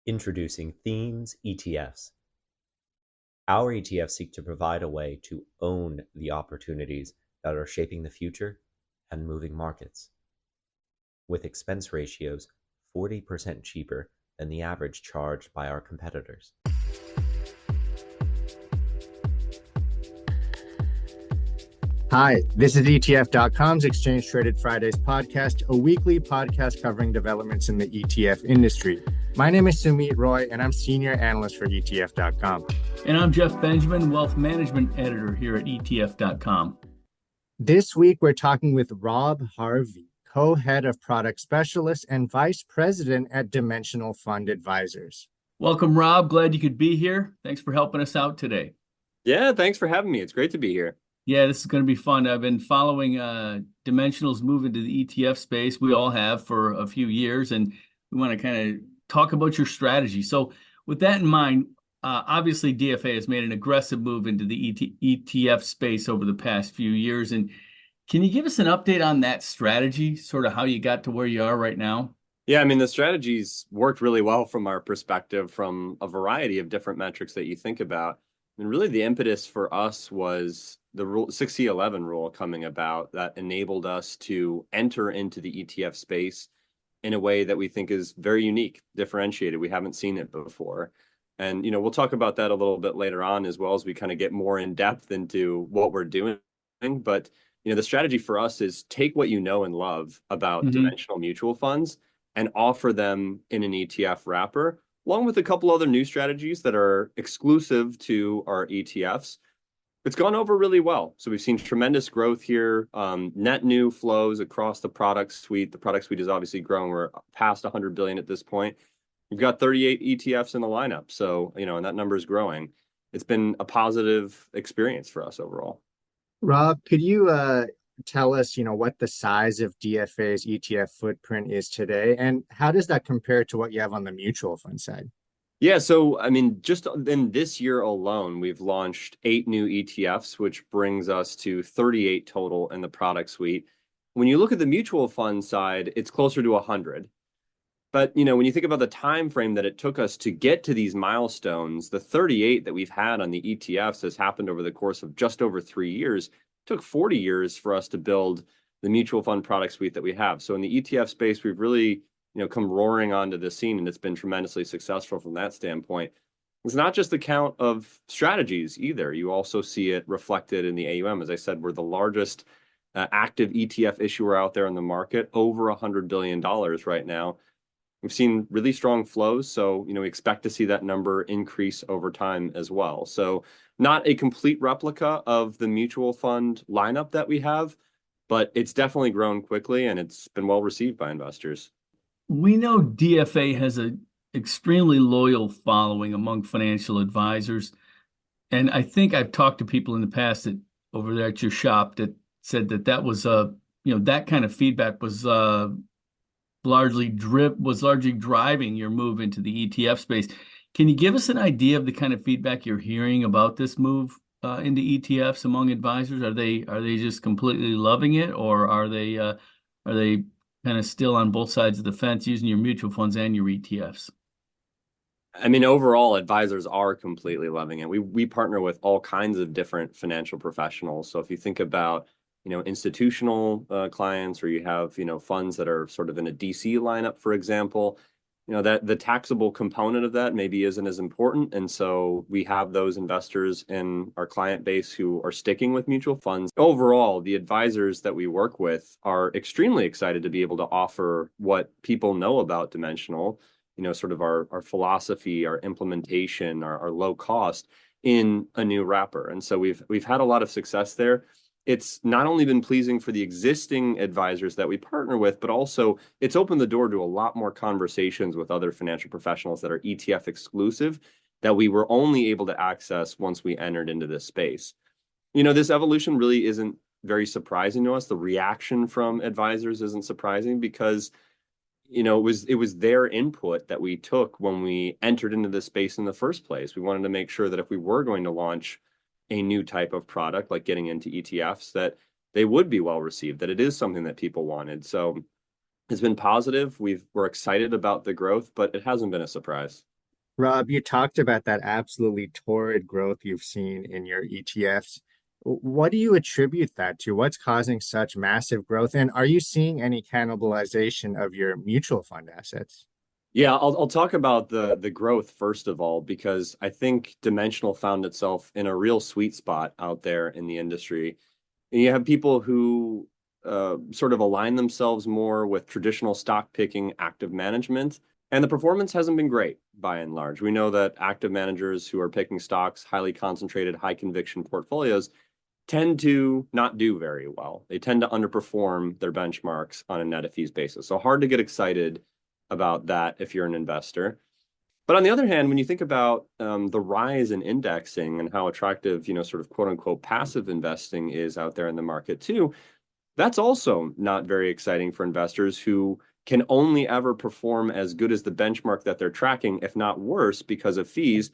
Introducing Themes ETFs. Our ETFs seek to provide a way to own the opportunities that are shaping the future and moving markets, with expense ratios 40% cheaper than the average charged by our competitors. Hi, this is ETF.com's Exchange Traded Fridays podcast, a weekly podcast covering developments in the ETF industry. My name is Sumit Roy, and I'm Senior Analyst for ETF.com. And I'm Jeff Benjamin, Wealth Management Editor here at ETF.com. This week, we're talking with Rob Harvey, Co-Head of Product Specialist and Vice President at Dimensional Fund Advisors. Welcome, Rob. Glad you could be here. Thanks for helping us out today. Yeah, thanks for having me. It's great to be here. Yeah, this is going to be fun. I've been following Dimensional's move into the ETF space. We all have for a few years, and we want to kind of talk about your strategy. So with that in mind, obviously DFA has made an aggressive move into the ETF space over the past few years. And can you give us an update on that strategy, sort of how you got to where you are right now? Yeah, I mean, the strategy's worked really well from our perspective from a variety of different metrics that you think about. And really the impetus for us was the rule 60-11 rule coming about that enabled us to enter into the ETF space in a way that we think is very unique, differentiated. We haven't seen it before. And, we'll talk about that a little bit later on, as well as we kind of get more in depth into what we're doing. But, the strategy for us is take what you know and love about dimensional mutual funds and offer them in an ETF wrapper, along with a couple other new strategies that are exclusive to our ETFs. It's gone over really well. So we've seen tremendous growth here, net new flows across the product suite. The product suite is obviously growing. We're past 100 billion at this point. We've got 38 ETFs in the lineup. So, and that number is growing. It's been a positive experience for us overall. Rob, could you tell us, what the size of DFA's ETF footprint is today, and how does that compare to what you have on the mutual fund side? Yeah, so I mean, just in this year alone, we've launched 8 new ETFs, which brings us to 38 total in the product suite. When you look at the mutual fund side, it's closer to 100. But when you think about the time frame that it took us to get to these milestones, the 38 that we've had on the ETFs has happened over the course of just over 3 years. It took 40 years for us to build the mutual fund product suite that we have. So in the ETF space, we've really come roaring onto the scene, and it's been tremendously successful from that standpoint. It's not just the count of strategies either. You also see it reflected in the AUM. As I said, we're the largest active ETF issuer out there in the market, over $100 billion right now. We've seen really strong flows, so we expect to see that number increase over time as well. So not a complete replica of the mutual fund lineup that we have, but it's definitely grown quickly, and it's been well received by investors. We know DFA has an extremely loyal following among financial advisors. And I think I've talked to people in the past that over there at your shop that said that was that kind of feedback was largely driving your move into the ETF space. Can you give us an idea of the kind of feedback you're hearing about this move into ETFs among advisors? Are they just completely loving it, or are they kind of still on both sides of the fence using your mutual funds and your ETFs? I mean, overall, advisors are completely loving it. We partner with all kinds of different financial professionals. So if you think about, institutional clients, or you have, funds that are sort of in a DC lineup, for example, that the taxable component of that maybe isn't as important. And so we have those investors in our client base who are sticking with mutual funds. Overall, the advisors that we work with are extremely excited to be able to offer what people know about Dimensional, sort of our philosophy, our implementation, our low cost in a new wrapper. And so we've had a lot of success there. It's not only been pleasing for the existing advisors that we partner with, but also it's opened the door to a lot more conversations with other financial professionals that are ETF exclusive that we were only able to access once we entered into this space. This evolution really isn't very surprising to us. The reaction from advisors isn't surprising because, it was their input that we took when we entered into this space in the first place. We wanted to make sure that if we were going to launch a new type of product, like getting into ETFs, that they would be well received, that it is something that people wanted. So it's been positive. We're excited about the growth, but it hasn't been a surprise. Rob, you talked about that absolutely torrid growth you've seen in your ETFs. What do you attribute that to? What's causing such massive growth? And are you seeing any cannibalization of your mutual fund assets? Yeah, I'll talk about the growth first of all, because I think Dimensional found itself in a real sweet spot out there in the industry. And you have people who sort of align themselves more with traditional stock picking active management, and the performance hasn't been great by and large. We know that active managers who are picking stocks, highly concentrated, high conviction portfolios, tend to not do very well. They tend to underperform their benchmarks on a net of fees basis. So hard to get excited about that if you're an investor. But on the other hand, when you think about the rise in indexing and how attractive, sort of quote unquote passive investing is out there in the market too, that's also not very exciting for investors who can only ever perform as good as the benchmark that they're tracking, if not worse, because of fees.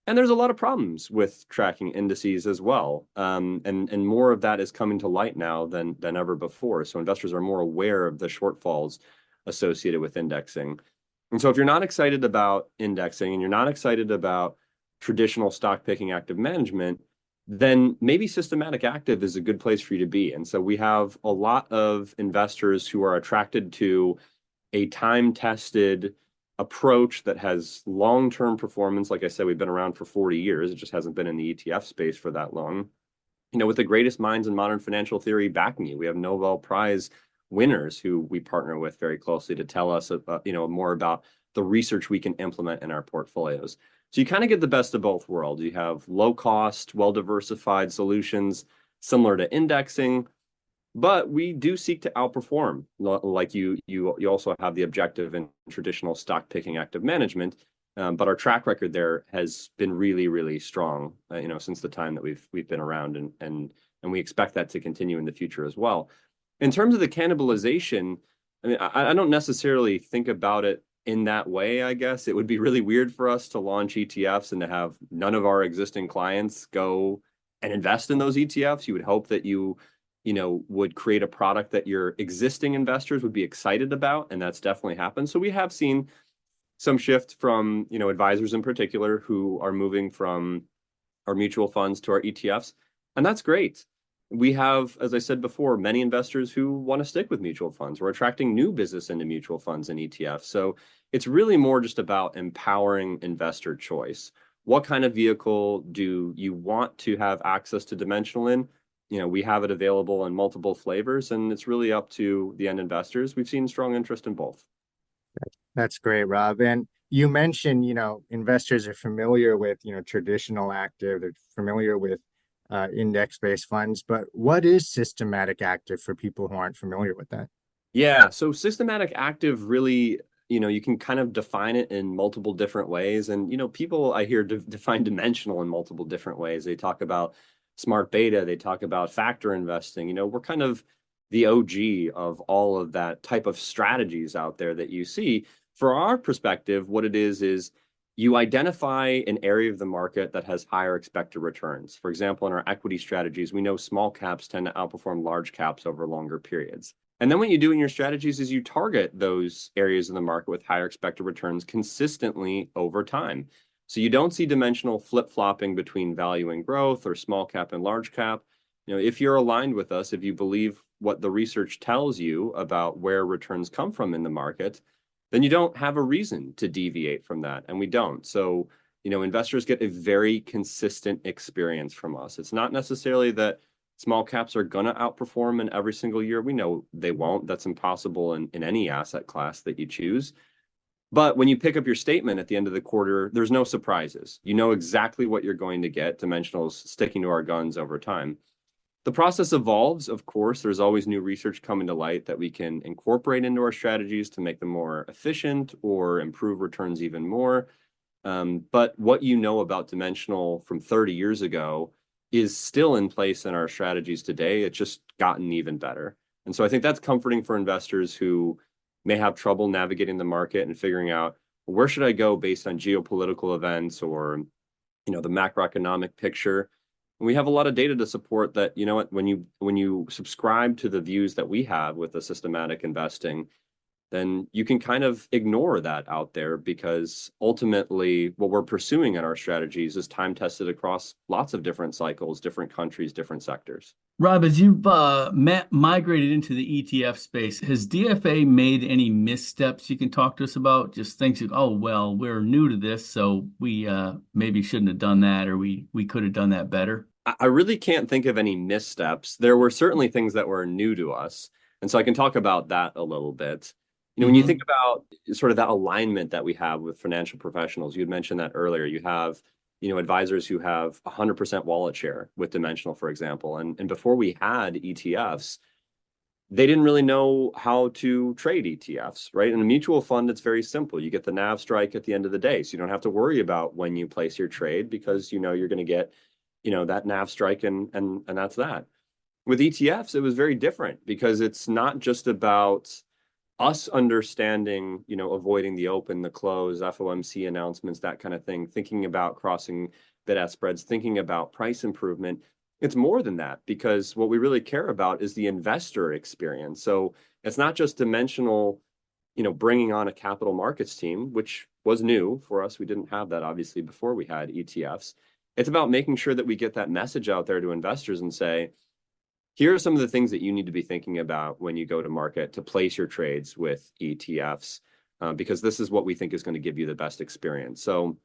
And there's a lot of problems with tracking indices as well. And more of that is coming to light now than ever before. So investors are more aware of the shortfalls associated with indexing. And so if you're not excited about indexing and you're not excited about traditional stock picking active management, then maybe systematic active is a good place for you to be. And so we have a lot of investors who are attracted to a time-tested approach that has long-term performance. Like I said, we've been around for 40 years. It just hasn't been in the ETF space for that long. With the greatest minds in modern financial theory backing you. We have Nobel Prize winners who we partner with very closely to tell us about, more about the research we can implement in our portfolios. So you kind of get the best of both worlds. You have low cost, well-diversified solutions similar to indexing, but we do seek to outperform. Like you also have the objective in traditional stock picking active management, but our track record there has been really, really strong, since the time that we've been around, and we expect that to continue in the future as well. In terms of the cannibalization, I mean, I don't necessarily think about it in that way, I guess. It would be really weird for us to launch ETFs and to have none of our existing clients go and invest in those ETFs. You would hope that you would create a product that your existing investors would be excited about, and that's definitely happened. So we have seen some shift from, advisors in particular who are moving from our mutual funds to our ETFs, and that's great. We have, as I said before, many investors who want to stick with mutual funds. We're attracting new business into mutual funds and ETFs. So it's really more just about empowering investor choice. What kind of vehicle do you want to have access to Dimensional in? We have it available in multiple flavors, and it's really up to the end investors. We've seen strong interest in both. That's great, Rob. And you mentioned, investors are familiar with, traditional active, they're familiar with index-based funds, but what is systematic active for people who aren't familiar with that? Yeah, so systematic active really, you can kind of define it in multiple different ways. And, people I hear define Dimensional in multiple different ways. They talk about smart beta, they talk about factor investing. We're kind of the OG of all of that type of strategies out there that you see. For our perspective, what it is you identify an area of the market that has higher expected returns. For example, in our equity strategies, we know small caps tend to outperform large caps over longer periods. And then what you do in your strategies is you target those areas in the market with higher expected returns consistently over time. So you don't see Dimensional flip-flopping between value and growth or small cap and large cap. If you're aligned with us, if you believe what the research tells you about where returns come from in the market, then you don't have a reason to deviate from that. And we don't. So, investors get a very consistent experience from us. It's not necessarily that small caps are going to outperform in every single year. We know they won't. That's impossible in any asset class that you choose. But when you pick up your statement at the end of the quarter, there's no surprises. You know exactly what you're going to get. Dimensional's sticking to our guns over time. The process evolves, of course. There's always new research coming to light that we can incorporate into our strategies to make them more efficient or improve returns even more. But what you know about Dimensional from 30 years ago is still in place in our strategies today. It's just gotten even better. And so I think that's comforting for investors who may have trouble navigating the market and figuring out, where should I go based on geopolitical events or, the macroeconomic picture. And we have a lot of data to support that, when you subscribe to the views that we have with the systematic investing, then you can kind of ignore that out there, because ultimately what we're pursuing in our strategies is time tested across lots of different cycles, different countries, different sectors. Rob, as you've migrated into the ETF space, has DFA made any missteps you can talk to us about? Just things like, oh, well, we're new to this, so we maybe shouldn't have done that, or we could have done that better. I really can't think of any missteps. There were certainly things that were new to us. And so I can talk about that a little bit. When you think about sort of that alignment that we have with financial professionals, you had mentioned that earlier. You have, advisors who have 100% wallet share with Dimensional, for example. And before we had ETFs, they didn't really know how to trade ETFs, right? In a mutual fund, it's very simple. You get the NAV strike at the end of the day. So you don't have to worry about when you place your trade, because you're going to get that NAV strike, and that's that. With ETFs, it was very different, because it's not just about us understanding, avoiding the open, the close, FOMC announcements, that kind of thing, thinking about crossing bid-ask spreads, thinking about price improvement. It's more than that, because what we really care about is the investor experience. So it's not just Dimensional, bringing on a capital markets team, which was new for us. We didn't have that, obviously, before we had ETFs. It's about making sure that we get that message out there to investors and say, here are some of the things that you need to be thinking about when you go to market to place your trades with ETFs, because this is what we think is going to give you the best experience. So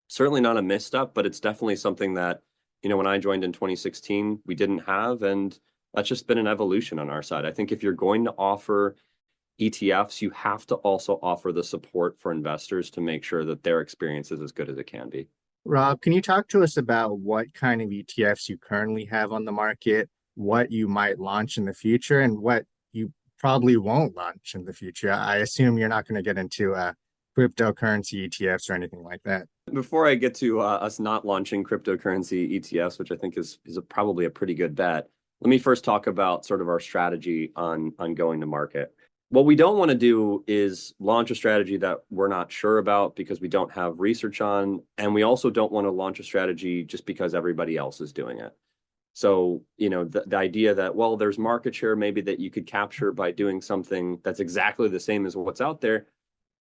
certainly not a misstep, but it's definitely something that, when I joined in 2016, we didn't have, and that's just been an evolution on our side. I think if you're going to offer ETFs, you have to also offer the support for investors to make sure that their experience is as good as it can be. Rob, can you talk to us about what kind of ETFs you currently have on the market, what you might launch in the future, and what you probably won't launch in the future? I assume you're not going to get into cryptocurrency ETFs or anything like that. Before I get to us not launching cryptocurrency ETFs, which I think is probably a pretty good bet, let me first talk about sort of our strategy on going to market. What we don't want to do is launch a strategy that we're not sure about because we don't have research on, and we also don't want to launch a strategy just because everybody else is doing it. So, the idea that, well, there's market share maybe that you could capture by doing something that's exactly the same as what's out there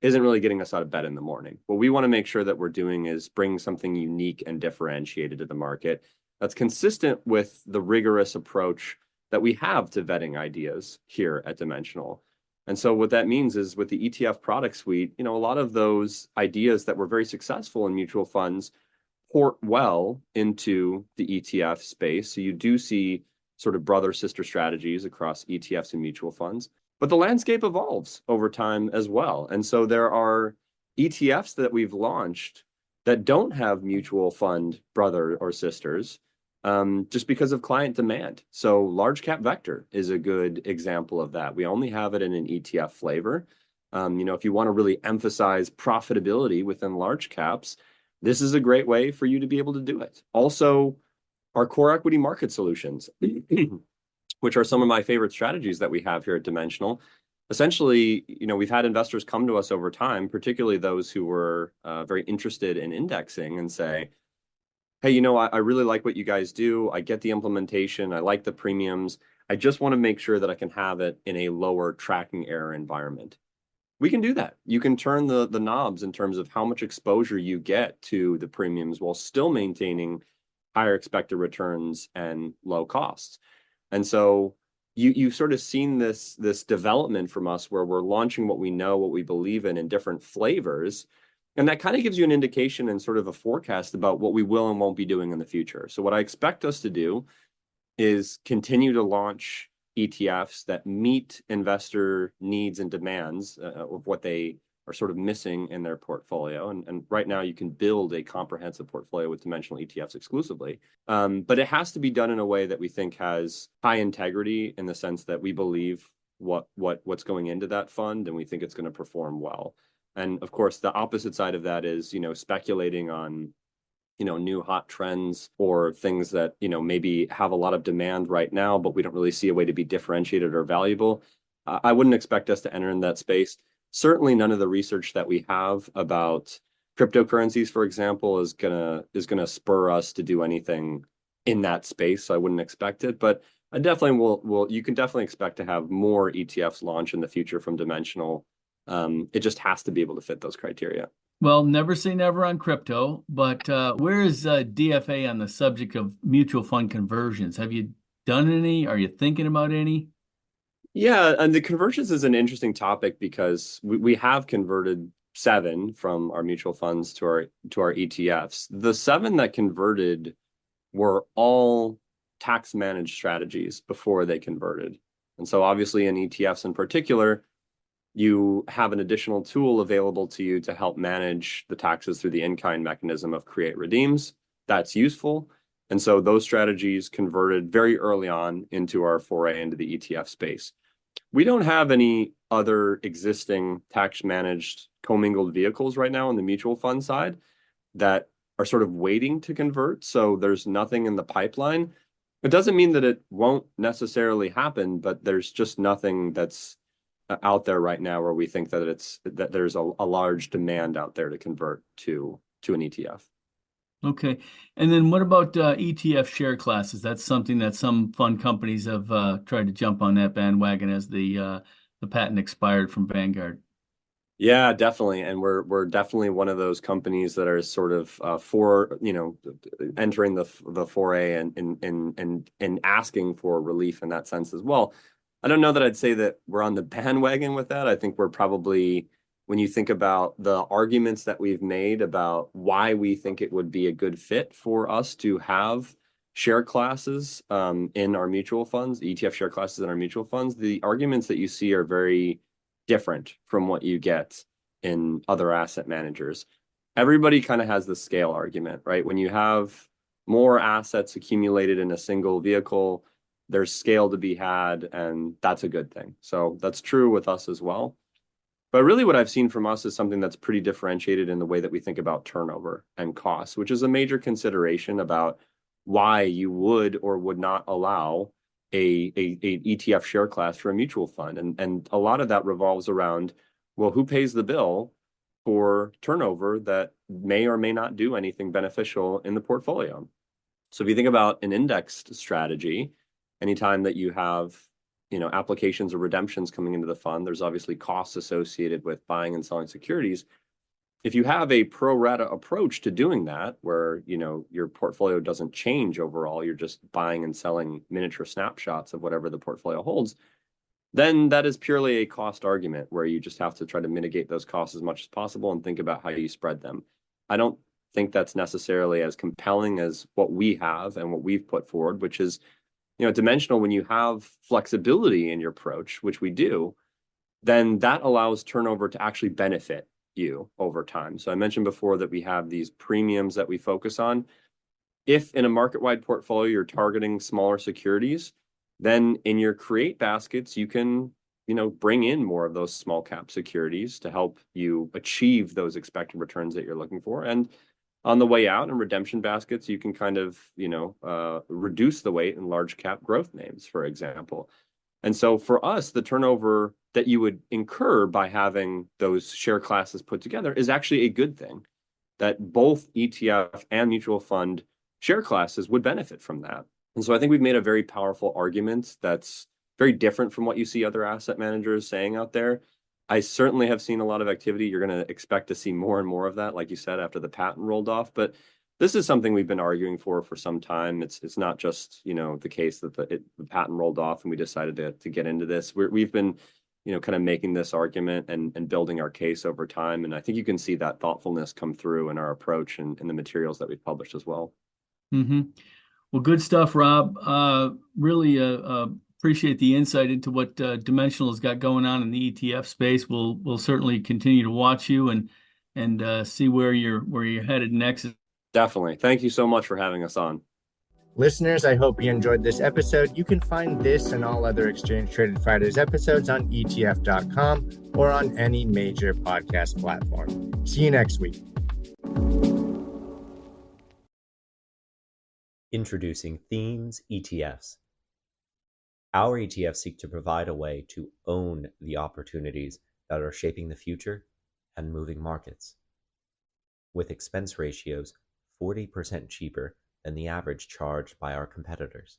isn't really getting us out of bed in the morning. What we want to make sure that we're doing is bring something unique and differentiated to the market that's consistent with the rigorous approach that we have to vetting ideas here at Dimensional. And so what that means is, with the ETF product suite, a lot of those ideas that were very successful in mutual funds port well into the ETF space. So you do see sort of brother-sister strategies across ETFs and mutual funds. But the landscape evolves over time as well. And so there are ETFs that we've launched that don't have mutual fund brother or sisters, just because of client demand. So large cap vector is a good example of that. We only have it in an ETF flavor. If you want to really emphasize profitability within large caps, this is a great way for you to be able to do it. Also, our core equity market solutions, which are some of my favorite strategies that we have here at Dimensional. Essentially, we've had investors come to us over time, particularly those who were very interested in indexing, and say, hey, I really like what you guys do. I get the implementation. I like the premiums. I just want to make sure that I can have it in a lower tracking error environment. We can do that. You can turn the knobs in terms of how much exposure you get to the premiums while still maintaining higher expected returns and low costs. And so you've sort of seen this development from us, where we're launching what we know, what we believe in different flavors. And that kind of gives you an indication and sort of a forecast about what we will and won't be doing in the future. So what I expect us to do is continue to launch ETFs that meet investor needs and demands of what they are sort of missing in their portfolio. And right now you can build a comprehensive portfolio with Dimensional ETFs exclusively. But it has to be done in a way that we think has high integrity, in the sense that we believe what's going into that fund, and we think it's going to perform well. And of course, the opposite side of that is, speculating on, new hot trends or things that, maybe have a lot of demand right now, but we don't really see a way to be differentiated or valuable. I wouldn't expect us to enter in that space. Certainly none of the research that we have about cryptocurrencies, for example, is gonna spur us to do anything in that space. So I wouldn't expect it, but I definitely will. You can definitely expect to have more ETFs launch in the future from Dimensional It just has to be able to fit those criteria. Well, never say never on crypto, but where is DFA on the subject of mutual fund conversions? Have you done any? Are you thinking about any? Yeah, and the conversions is an interesting topic because we have converted 7 from our mutual funds to our ETFs. The 7 that converted were all tax managed strategies before they converted. And so obviously in ETFs in particular, you have an additional tool available to you to help manage the taxes through the in-kind mechanism of create redeems. That's useful. And so those strategies converted very early on into our foray into the ETF space. We don't have any other existing tax managed commingled vehicles right now on the mutual fund side that are sort of waiting to convert. So there's nothing in the pipeline. It doesn't mean that it won't necessarily happen, but there's just nothing that's out there right now where we think that there's a large demand out there to convert to an ETF. Okay. And then what about ETF share classes? That's something that some fund companies have tried to jump on that bandwagon as the patent expired from Vanguard. Yeah, definitely. And we're definitely one of those companies that are sort of entering the foray and asking for relief in that sense as well. I don't know that I'd say that we're on the bandwagon with that. I think we're probably, when you think about the arguments that we've made about why we think it would be a good fit for us to have share classes in our mutual funds, ETF share classes in our mutual funds, the arguments that you see are very different from what you get in other asset managers. Everybody kind of has the scale argument, right? When you have more assets accumulated in a single vehicle, there's scale to be had, and that's a good thing. So that's true with us as well. But really what I've seen from us is something that's pretty differentiated in the way that we think about turnover and costs, which is a major consideration about why you would or would not allow a ETF share class for a mutual fund. And a lot of that revolves around, well, who pays the bill for turnover that may or may not do anything beneficial in the portfolio? So if you think about an indexed strategy, anytime that you have applications or redemptions coming into the fund, there's obviously costs associated with buying and selling securities. If you have a pro rata approach to doing that, where your portfolio doesn't change overall, you're just buying and selling miniature snapshots of whatever the portfolio holds, then that is purely a cost argument where you just have to try to mitigate those costs as much as possible and think about how you spread them. I don't think that's necessarily as compelling as what we have and what we've put forward, which is dimensional. When you have flexibility in your approach, which we do, then that allows turnover to actually benefit you over time. So I mentioned before that we have these premiums that we focus on. If in a market-wide portfolio you're targeting smaller securities, then in your create baskets you can bring in more of those small cap securities to help you achieve those expected returns that you're looking for. And on the way out in redemption baskets, you can kind of reduce the weight in large cap growth names, for example. And so for us, the turnover that you would incur by having those share classes put together is actually a good thing, that both ETF and mutual fund share classes would benefit from that. And so I think we've made a very powerful argument that's very different from what you see other asset managers saying out there. I certainly have seen a lot of activity. You're going to expect to see more and more of that, like you said, after the patent rolled off. But this is something we've been arguing for some time. It's not just the case that the patent rolled off and we decided to get into this. We've been kind of making this argument and building our case over time. And I think you can see that thoughtfulness come through in our approach and in the materials that we've published as well. Mm-hmm. Well, good stuff, Rob. Really appreciate the insight into what Dimensional has got going on in the ETF space. We'll certainly continue to watch you and see where you're headed next. Definitely. Thank you so much for having us on. Listeners, I hope you enjoyed this episode. You can find this and all other Exchange Traded Fridays episodes on ETF.com or on any major podcast platform. See you next week. Introducing Themes ETFs. Our ETFs seek to provide a way to own the opportunities that are shaping the future and moving markets, with expense ratios 40% cheaper than the average charged by our competitors.